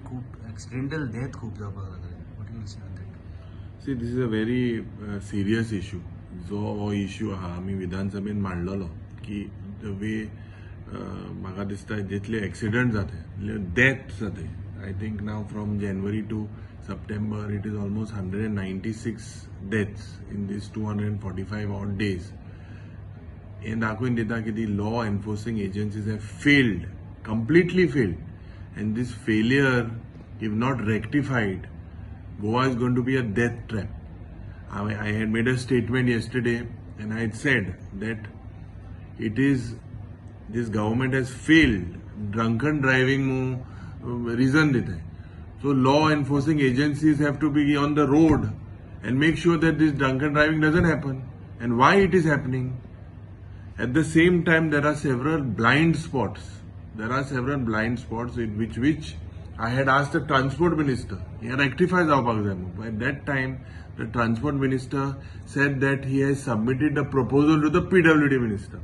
खूप accidental death खूप जावपाक लागले. What do you say on that? See, this is a very serious issue. जो हो इश्यू आहा आमी विधानसभेन मांडलेलो की द वे म्हाका दिसता जितले एक्सिडेंट जाते डेथ जाते I think now from January to September it is almost 196 deaths in these 245 odd days. हे दाखवून दिता की the law enforcing agencies have failed, completely failed, and this failure, if not rectified, Goa is going to be a death trap. I had made a statement yesterday and I had said that this government has failed. Drunken driving reason देता है. So law enforcing agencies have to be on the road and make sure that this drunken driving doesn't happen. And why it is happening? At the same time, there are several blind spots. In which I had asked the transport minister. He rectifies our By that time, the transport minister said that he has submitted a proposal to the PWD minister.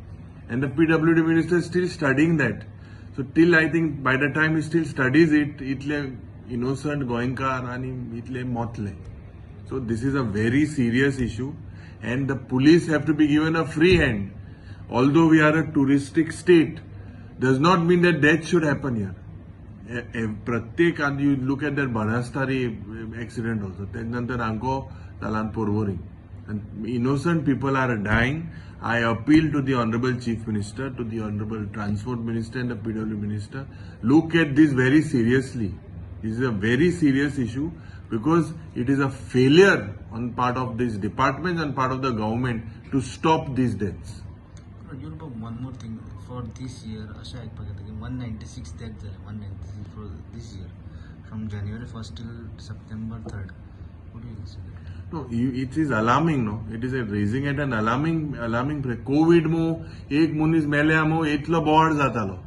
And the PWD minister is still studying that. So till I think by the time he still studies it, itle innocent goinkar and itle motle. So this is a very serious issue and the police have to be given a free hand. Although we are a touristic state, does not mean that death should happen here. प्रत्येक and you look at that Banastari accident also. त्यानंतर आमको तालान Porvorim. And innocent people are dying. I appeal to the Honorable Chief Minister, to the Honorable Transport Minister and the PW Minister. Look at this very seriously. This is a very serious issue because it is a failure on part of this department and part of the government to stop these deaths. One more thing for this year, अशा ऐकपाक येता की 196 deaths झाले 196 for this year from January 1st till September 3rd. What do you say? No, it is alarming. No, it is raising at an alarming. COVID mo एक मुनीस मेल्या मो इतलो board जातालो.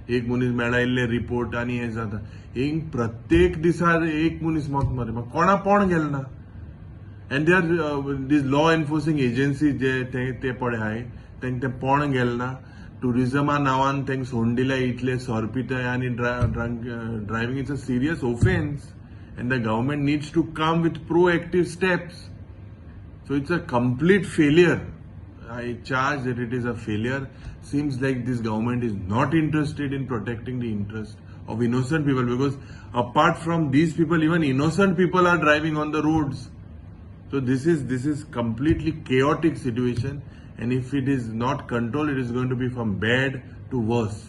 एक मुनीस मेळा इल्ले रिपोर्ट आनी हे जाता. एक प्रत्येक दिसा एक मुनीस मत मरे. मग कोणा पण गेल ना. And there are these law enforcing agencies जे ते पडे हाय. ते पण गेल ना. Tourisma नावान तेंक सोडून दिल्या इतले सोरपिताय आणि driving is a serious offense. And the government needs to come with proactive steps. So it's a complete failure. I charge that it is a failure. Seems like this government is not interested in protecting the interest of innocent people because apart from these people, even innocent people are driving on the roads. So this is completely chaotic situation. And if it is not controlled, it is going to be from bad to worse.